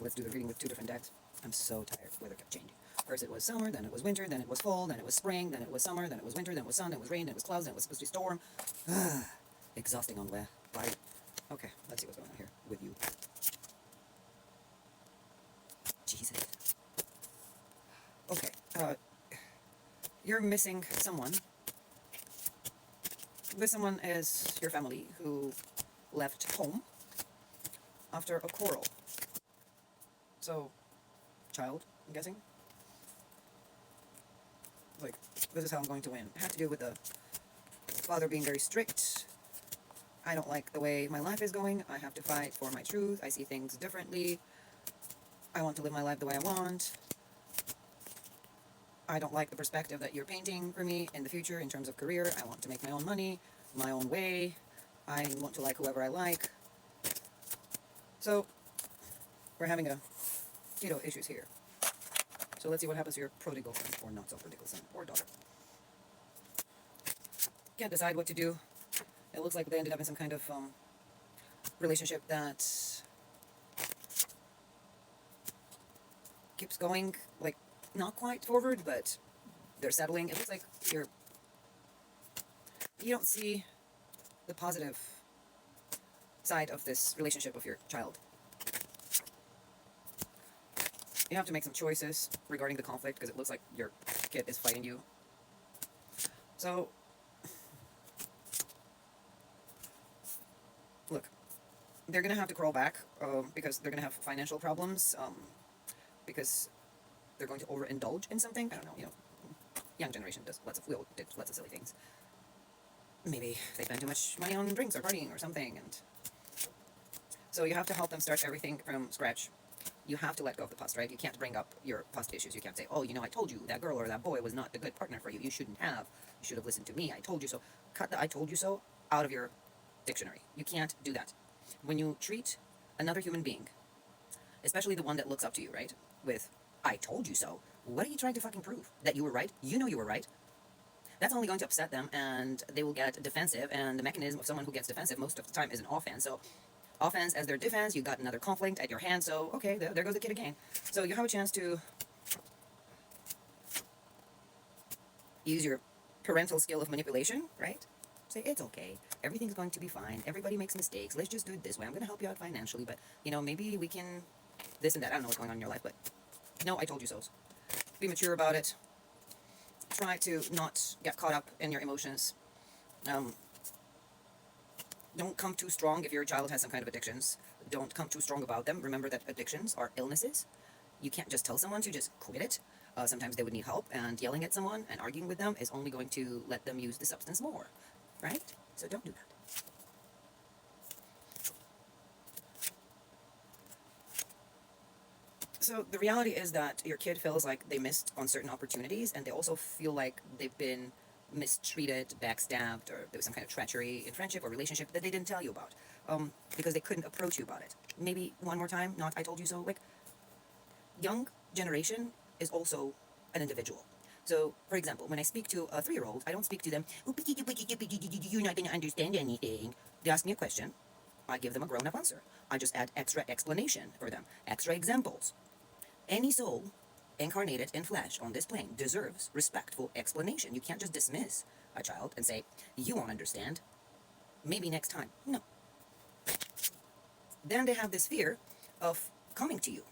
let's do the reading with two different decks. I'm so tired. Weather kept changing. First it was summer, then it was winter, then it was fall, then it was spring, then it was summer, then it was winter, then it was sun, then it was rain, then it was clouds, then it was supposed to be storm. Exhausting on the body. Okay, let's see what's going on here with you. Jesus. Okay, you're missing someone. This someone is your family who left home after a quarrel. So, child, I'm guessing? Like, this is how I'm going to win. It had to do with the father being very strict. I don't like the way my life is going. I have to fight for my truth. I see things differently. I want to live my life the way I want. I don't like the perspective that you're painting for me in the future in terms of career. I want to make my own money, my own way. I want to like whoever I like. So, we're having issues here. So let's see what happens to your prodigal son, or not so prodigal son, or daughter. Can't decide what to do. It looks like they ended up in some kind of relationship that keeps going, like, not quite forward, but they're settling. It looks like you don't see the positive side of this relationship of your child. You have to make some choices regarding the conflict, because it looks like your kid is fighting you. So, look, they're going to have to crawl back because they're going to have financial problems, because they're going to overindulge in something. I don't know, young generation did lots of silly things. Maybe they spend too much money on drinks or partying or something, and so you have to help them start everything from scratch. You have to let go of the past, right? You can't bring up your past issues. You can't say, oh, I told you that girl or that boy was not the good partner for you. You shouldn't have. You should have listened to me. I told you so. Cut the I told you so out of your dictionary. You can't do that. When you treat another human being, especially the one that looks up to you, right, with I told you so, what are you trying to fucking prove? That you were right? You know you were right. That's only going to upset them, and they will get defensive, and the mechanism of someone who gets defensive most of the time is an offense. So offense as their defense, you got another conflict at your hand, so okay, there goes the kid again. So you have a chance to use your parental skill of manipulation, right? Say, it's okay, everything's going to be fine, everybody makes mistakes, let's just do it this way, I'm going to help you out financially, but, maybe we can this and that. I don't know what's going on in your life, but no, I told you so. Be mature about it. Try to not get caught up in your emotions. Don't come too strong if your child has some kind of addictions. Don't come too strong about them. Remember that addictions are illnesses. You can't just tell someone to just quit it. Sometimes they would need help, and yelling at someone and arguing with them is only going to let them use the substance more, right? So don't do that. So the reality is that your kid feels like they missed on certain opportunities, and they also feel like they've been mistreated, backstabbed, or there was some kind of treachery in friendship or relationship that they didn't tell you about, because they couldn't approach you about it. Maybe one more time, not I told you so. Like, young generation is also an individual. So, for example, when I speak to a 3-year-old, I don't speak to them, you're not going to understand anything. They ask me a question, I give them a grown-up answer. I just add extra explanation for them, extra examples. Any soul incarnated in flesh on this plane deserves respectful explanation. You can't just dismiss a child and say, you won't understand. Maybe next time. No. Then they have this fear of coming to you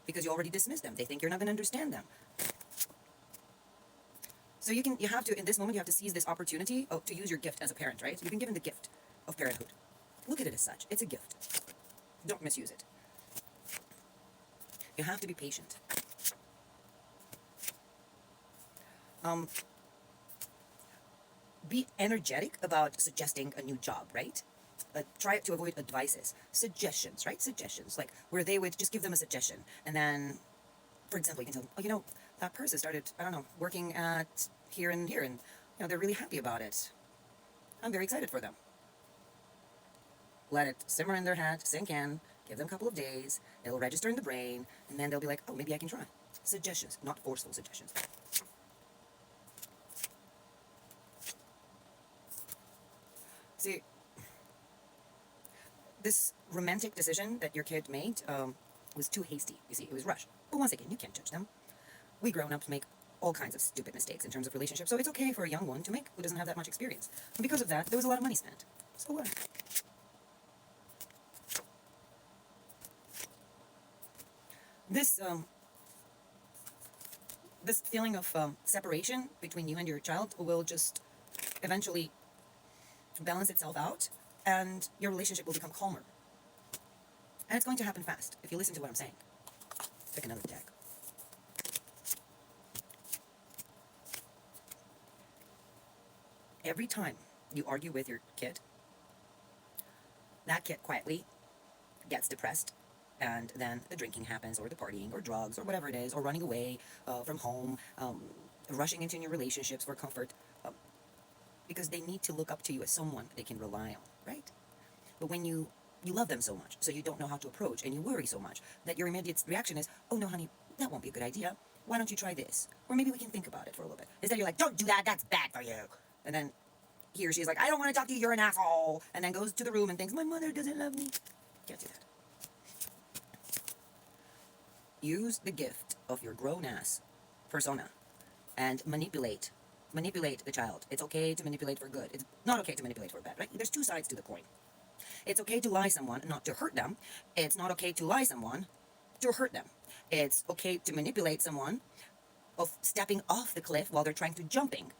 because you already dismissed them. They think you're not going to understand them. So you have to, in this moment, you have to seize this opportunity to use your gift as a parent, right? You've been given the gift of parenthood. Look at it as such. It's a gift. Don't misuse it. You have to be patient. Be energetic about suggesting a new job, right? Try to avoid advices. Suggestions, right? Suggestions, like where they would just give them a suggestion. And then, for example, you can tell them, that person started, I don't know, working at here and here, and, they're really happy about it. I'm very excited for them. Let it simmer in their head, sink in, give them a couple of days, it'll register in the brain, and then they'll be like, oh, maybe I can try. Suggestions, not forceful suggestions. See, this romantic decision that your kid made, was too hasty. You see, it was rushed. But once again, you can't judge them. We grown-ups make all kinds of stupid mistakes in terms of relationships, so it's okay for a young one to make who doesn't have that much experience. And because of that, there was a lot of money spent. So what? This this feeling of separation between you and your child will just eventually balance itself out, and your relationship will become calmer. And it's going to happen fast if you listen to what I'm saying. Pick another deck. Every time you argue with your kid, that kid quietly gets depressed, and then the drinking happens, or the partying, or drugs, or whatever it is, or running away from home, rushing into new relationships for comfort, because they need to look up to you as someone they can rely on, right? But when you love them so much, so you don't know how to approach, and you worry so much, that your immediate reaction is, oh no, honey, that won't be a good idea. Why don't you try this? Or maybe we can think about it for a little bit. Instead, you're like, don't do that, that's bad for you. And then he or she is like, I don't want to talk to you, you're an asshole. And then goes to the room and thinks, my mother doesn't love me. Can't do that. Use the gift of your grown-ass persona and manipulate the child. It's okay to manipulate for good. It's not okay to manipulate for bad, right? There's two sides to the coin. It's okay to lie someone, not to hurt them. It's not okay to lie someone to hurt them. It's okay to manipulate someone of stepping off the cliff while they're trying to jumping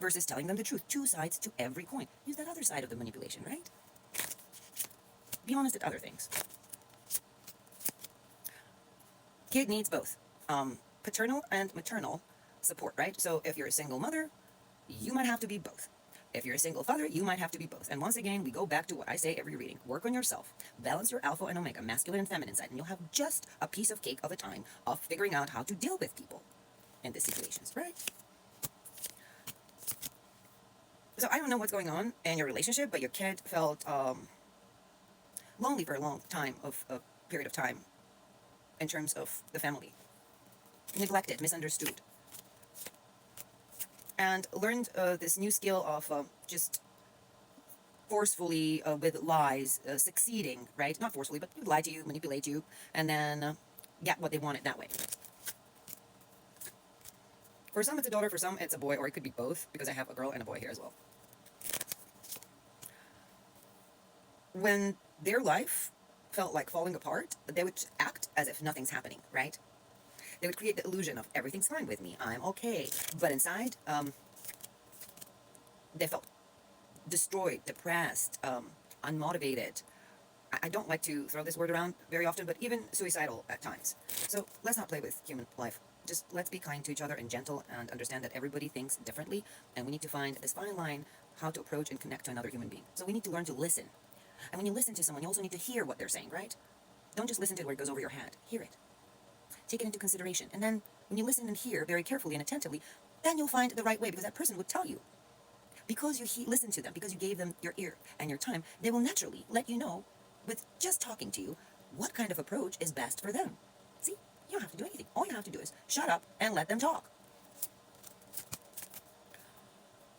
versus telling them the truth. Two sides to every coin. Use that other side of the manipulation, right? Be honest at other things. Kid needs both paternal and maternal support, right? So if you're a single mother, you might have to be both. If you're a single father, you might have to be both. And once again, we go back to what I say every reading. Work on yourself. Balance your alpha and omega, masculine and feminine side, and you'll have just a piece of cake of a time of figuring out how to deal with people in these situations, right? So I don't know what's going on in your relationship, but your kid felt lonely for a long time, a period of time, in terms of the family. Neglected, misunderstood. And learned this new skill of just forcefully, with lies, succeeding, right? Not forcefully, but lie to you, manipulate you, and then get what they wanted that way. For some, it's a daughter, for some, it's a boy, or it could be both, because I have a girl and a boy here as well. When their life felt like falling apart, they would act as if nothing's happening, right? They would create the illusion of everything's fine with me, I'm okay. But inside, they felt destroyed, depressed, unmotivated. I don't like to throw this word around very often, but even suicidal at times. So let's not play with human life. Just let's be kind to each other and gentle, and understand that everybody thinks differently, and we need to find this fine line how to approach and connect to another human being. So we need to learn to listen. And when you listen to someone, you also need to hear what they're saying, right? Don't just listen to it where it goes over your head. Hear it. Take it into consideration. And then when you listen and hear very carefully and attentively, then you'll find the right way, because that person would tell you. Because you listen to them, because you gave them your ear and your time, they will naturally let you know, with just talking to you, what kind of approach is best for them. See? You don't have to do anything. All you have to do is shut up and let them talk.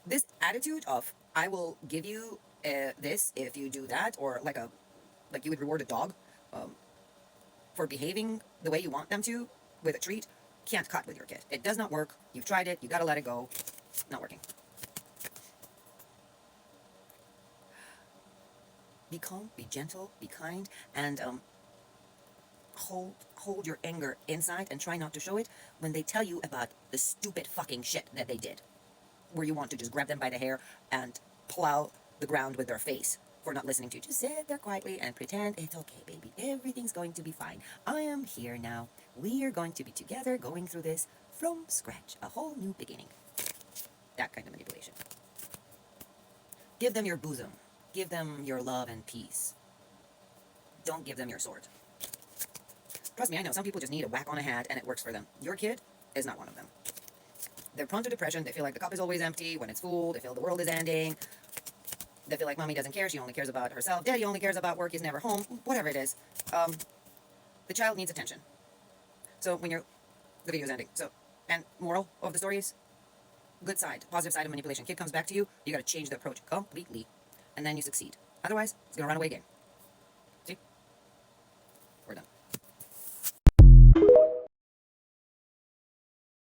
This attitude of, I will give you this if you do that, or like you would reward a dog for behaving the way you want them to with a treat, can't cut with your kid. It does not work. You've tried it. You gotta let it go. Not working. Be calm, be gentle, be kind, and hold your anger inside and try not to show it when they tell you about the stupid fucking shit that they did, where you want to just grab them by the hair and plow the ground with their face for not listening to you. Just sit there quietly and pretend it's okay, baby. Everything's going to be fine. I am here now. We are going to be together going through this from scratch. A whole new beginning. That kind of manipulation. Give them your bosom. Give them your love and peace. Don't give them your sword. Trust me, I know some people just need a whack on a head and it works for them. Your kid is not one of them. They're prone to depression. They feel like the cup is always empty when it's full. They feel the world is ending. They feel like mommy doesn't care. She only cares about herself. Daddy only cares about work. He's never home. Whatever it is. The child needs attention. So when the video is ending. So, and moral of the story is, good side, positive side of manipulation. Kid comes back to you. You got to change the approach completely. And then you succeed. Otherwise, it's going to run away again.